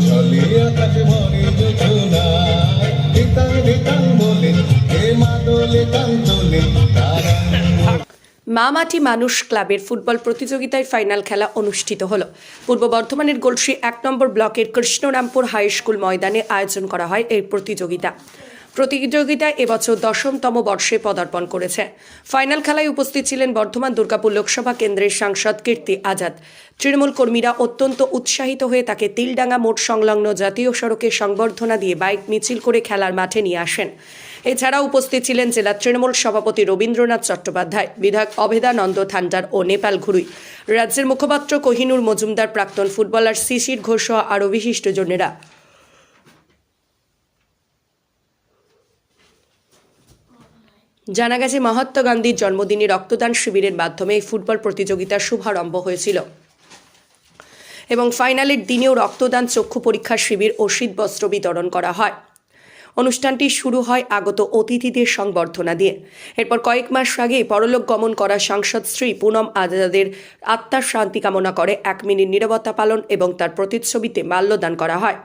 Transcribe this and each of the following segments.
চলে আকাশ ভরে যোজনা দিতাং দিতাং বলে হে মাদলে টান তোলে তারা মা মাটি মানুষ ক্লাবের ফুটবল প্রতিযোগিতায় ফাইনাল খেলা অনুষ্ঠিত হলো। পূর্ব বর্ধমানের গলসি ১ নম্বর ব্লকের কৃষ্ণরামপুর হাই স্কুল ময়দানে আয়োজন করা হয় এই প্রতিযোগিতায় এবছর ১০তম বর্ষে পদার্পণ করেছে। ফাইনাল খেলায় উপস্থিত ছিলেন বর্ধমান দুর্গাপুর লোকসভা কেন্দ্রের সাংসদ কীর্তি আজাদ। তৃণমূল কর্মীরা অত্যন্ত উৎসাহিত হয়ে তাকে তিলডাঙ্গা মোড় সংলগ্ন জাতীয় সড়কে সংবর্ধনা দিয়ে বাইক মিছিল করে খেলার মাঠে নিয়ে আসেন। এছাড়া উপস্থিত ছিলেন জেলা তৃণমূল সভাপতি রবীন্দ্রনাথ চট্টোপাধ্যায়, বিধায়ক অভেদানন্দ থান্ডার ও নেপাল ঘুরুই, রাজ্যের মুখপাত্র কোহিনুর মজুমদার, প্রাক্তন ফুটবলার শিশির ঘোষ সহ আরও বিশিষ্টজনেরা। জানা গেছে, মহাত্মা গান্ধীর জন্মদিনে রক্তদান শিবিরের মাধ্যমে এই ফুটবল প্রতিযোগিতার শুভারম্ভ হয়েছিল এবং ফাইনালের দিনেও রক্তদান, চক্ষু পরীক্ষা শিবির ও শীতবস্ত্র বিতরণ করা হয়। অনুষ্ঠানটি শুরু হয় আগত অতিথিদের সংবর্ধনা দিয়ে। এরপর কয়েক মাস আগে পরলোক গমন করা সাংসদ শ্রী পুনম আজাদের আত্মার শান্তি কামনা করে ১ মিনিট নীরবতা পালন এবং তার প্রতিচ্ছবিতে মাল্যদান করা হয়।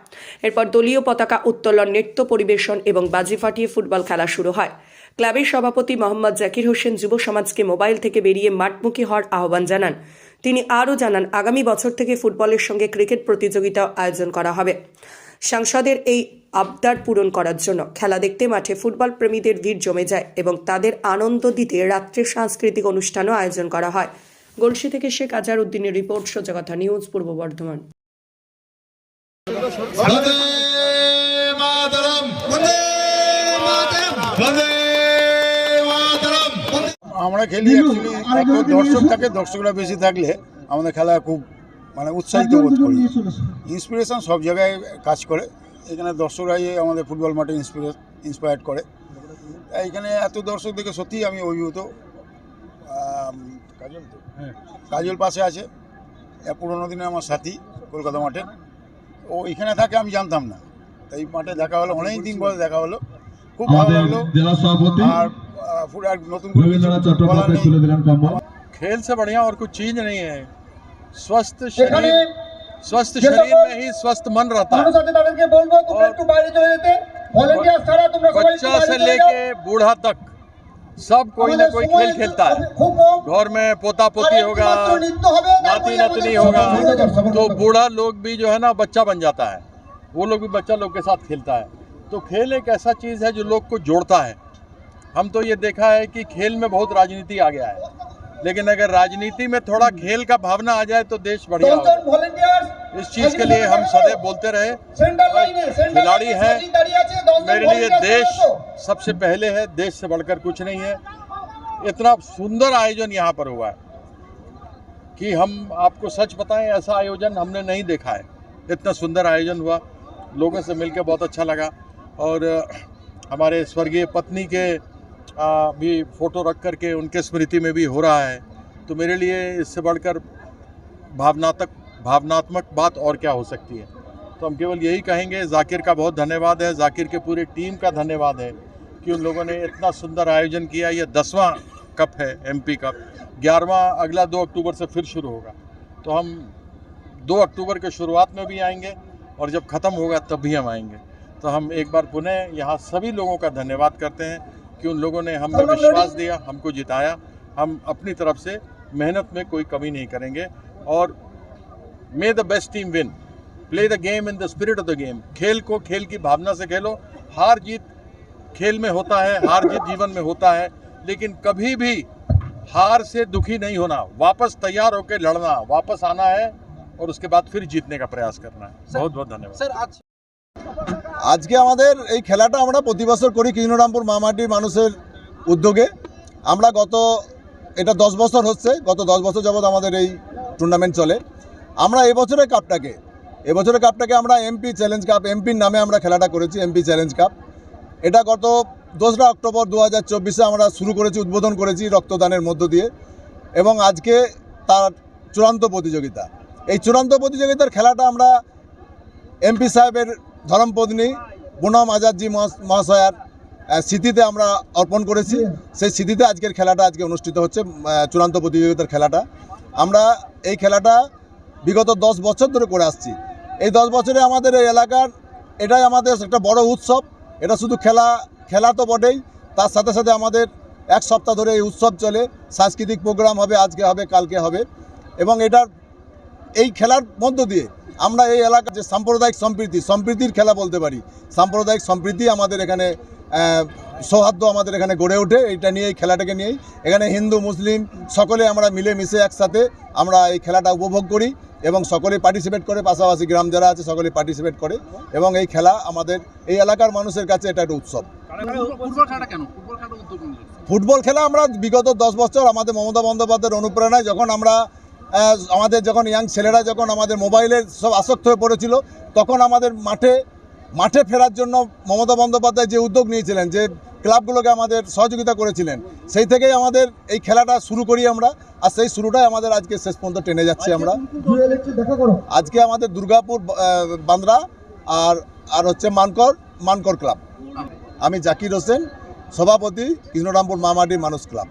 এরপর দলীয় পতাকা উত্তোলন, নৃত্য পরিবেশন এবং বাজি ফাটিয়ে ফুটবল খেলা শুরু হয়। ক্লাবের সভাপতি মোহাম্মদ জাকির হোসেন যুব সমাজকে মোবাইল থেকে বেরিয়ে মাঠমুখী হওয়ার আহ্বান জানান। তিনি আরও জানান, আগামী বছর থেকে ফুটবলের সঙ্গে ক্রিকেট প্রতিযোগিতাও আয়োজন করা হবে। সাংসদের এই আবদার পূরণ করার জন্য খেলা দেখতে মাঠে ফুটবল প্রেমীদের ভিড় জমে যায় এবং তাদের আনন্দ দিতে রাত্রে সাংস্কৃতিক অনুষ্ঠানও আয়োজন করা হয়। গলসি থেকে শেখ আজহার উদ্দিনের রিপোর্ট, সোজা কথা নিউজ, পূর্ব বর্ধমান। আমরা খেলি অ্যাকচুয়ালি দর্শক থাকে, দর্শকরা বেশি থাকলে আমাদের খেলা খুব উৎসাহিত বোধ করি। ইন্সপিরেশন সব জায়গায় কাজ করে, এখানে দর্শকরাই আমাদের ফুটবল মাঠে ইন্সপায়ার্ড করে। এইখানে এত দর্শক দেখে সত্যিই আমি অভিভূত। কাজল পাশে আছে, পুরোনো দিনে আমার সাথী কলকাতা মাঠে, ও এখানে থাকে আমি জানতাম না। এই মাঠে দেখা হলো, অনেক দিন পরে দেখা হলো, খুব ভালো লাগলো। আর नतून खेल से बढ़िया और कुछ चीज नहीं है। स्वस्थ शरीर में ही स्वस्थ मन रहता है। बच्चा से लेके बूढ़ा तक सब कोई ना कोई खेल खेलता है। घर में पोता पोती होगा, नाती नातनी होगा, तो बूढ़ा लोग भी जो है ना बच्चा बन जाता है, वो लोग भी बच्चा लोग के साथ खेलता है। तो खेल एक ऐसा चीज है जो लोग को जोड़ता है। हम तो ये देखा है कि खेल में बहुत राजनीति आ गया है, लेकिन अगर राजनीति में थोड़ा खेल का भावना आ जाए तो देश बढ़िया होगा। इस चीज के लिए हम सदैव बोलते रहे। खिलाड़ी है, मेरे लिए देश सबसे पहले है, देश से बढ़कर कुछ नहीं है। इतना सुंदर आयोजन यहाँ पर हुआ है कि हम आपको सच बताएं, ऐसा आयोजन हमने नहीं देखा है। इतना सुंदर आयोजन हुआ, लोगों से मिलकर बहुत अच्छा लगा। और हमारे स्वर्गीय पत्नी के भी फ़ोटो रख करके उनके स्मृति में भी हो रहा है, तो मेरे लिए इससे बढ़कर भावनात्मक बात और क्या हो सकती है। तो हम केवल यही कहेंगे, जाकिर का बहुत धन्यवाद है, जाकिर के पूरे टीम का धन्यवाद है कि उन लोगों ने इतना सुंदर आयोजन किया। ये 10वां कप है, MP कप। 11वां अगला 2 अक्टूबर से फिर शुरू होगा, तो हम 2 अक्टूबर के शुरुआत में भी आएंगे और जब ख़त्म होगा तब भी हम आएंगे। तो हम एक बार पुनः यहाँ सभी लोगों का धन्यवाद करते हैं कि उन लोगों ने हमें विश्वास दिया, हमको जिताया। हम अपनी तरफ से मेहनत में कोई कमी नहीं करेंगे और मे the best team win. Play the game in the spirit of the game. खेल को खेल की भावना से खेलो। हार जीत खेल में होता है, हार जीत जीवन में होता है, लेकिन कभी भी हार से दुखी नहीं होना, वापस तैयार होकर लड़ना, वापस आना है और उसके बाद फिर जीतने का प्रयास करना है। बहुत बहुत धन्यवाद सर। আজকে আমাদের এই খেলাটা আমরা প্রতি বছর করি কৃষ্ণরামপুর মামাটির মানুষের উদ্যোগে। আমরা এটা 10 বছর হচ্ছে, গত 10 বছর যাবৎ আমাদের এই টুর্নামেন্ট চলে। আমরা এবছরের কাপটাকে আমরা MP চ্যালেঞ্জ কাপ, এমপির নামে আমরা খেলাটা করেছি, MP চ্যালেঞ্জ কাপ। এটা গত 2রা অক্টোবর 2024-এ আমরা শুরু করেছি, উদ্বোধন করেছি রক্তদানের মধ্য দিয়ে, এবং আজকে তার চূড়ান্ত প্রতিযোগিতা। এই চূড়ান্ত প্রতিযোগিতার খেলাটা আমরা MP সাহেবের ধর্মপত্নী পুনম আজাদজি মহাশয়ার স্মৃতিতে আমরা অর্পণ করেছি। সেই স্মৃতিতে আজকের খেলাটা অনুষ্ঠিত হচ্ছে, চূড়ান্ত প্রতিযোগিতার খেলাটা। আমরা এই খেলাটা বিগত 10 বছর ধরে করে আসছি। এই 10 বছরে আমাদের এই এলাকার এটাই আমাদের একটা বড় উৎসব। এটা শুধু খেলা তো বটেই, তার সাথে সাথে আমাদের এক সপ্তাহ ধরে এই উৎসব চলে। সাংস্কৃতিক প্রোগ্রাম হবে, আজকে হবে, কালকে হবে, এবং এই খেলার মধ্য দিয়ে আমরা এই এলাকার যে সাম্প্রদায়িক সম্প্রীতির খেলা বলতে পারি, সাম্প্রদায়িক সম্প্রীতি আমাদের এখানে, সৌহার্দ্য আমাদের এখানে গড়ে ওঠে। এইটা নিয়ে, এই খেলাটাকে নিয়েই এখানে হিন্দু মুসলিম সকলে আমরা মিলেমিশে একসাথে আমরা এই খেলাটা উপভোগ করি এবং সকলে পার্টিসিপেট করে, পাশাপাশি গ্রাম যারা আছে সকলে পার্টিসিপেট করে, এবং এই খেলা আমাদের এই এলাকার মানুষের কাছে এটা একটা উৎসব। ফুটবল খেলা আমরা বিগত 10 বছর আমাদের মমতা বন্দ্যোপাধ্যায়ের অনুপ্রেরণায় যখন ইয়াং ছেলেরা যখন আমাদের মোবাইলের সব আসক্ত হয়ে পড়েছিল, তখন আমাদের মাঠে ফেরার জন্য মমতা বন্দ্যোপাধ্যায় যে উদ্যোগ নিয়েছিলেন, যে ক্লাবগুলোকে আমাদের সহযোগিতা করেছিলেন, সেই থেকেই আমাদের এই খেলাটা শুরু করি আমরা, আর সেই শুরুটাই আমাদের আজকে শেষ পর্যন্ত টেনে যাচ্ছি আমরা। আজকে আমাদের দুর্গাপুর, বান্দ্রা আর হচ্ছে মানকর ক্লাব। আমি জাকির হোসেন, সভাপতি, কৃষ্ণরামপুর মামাটি মানুষ ক্লাব।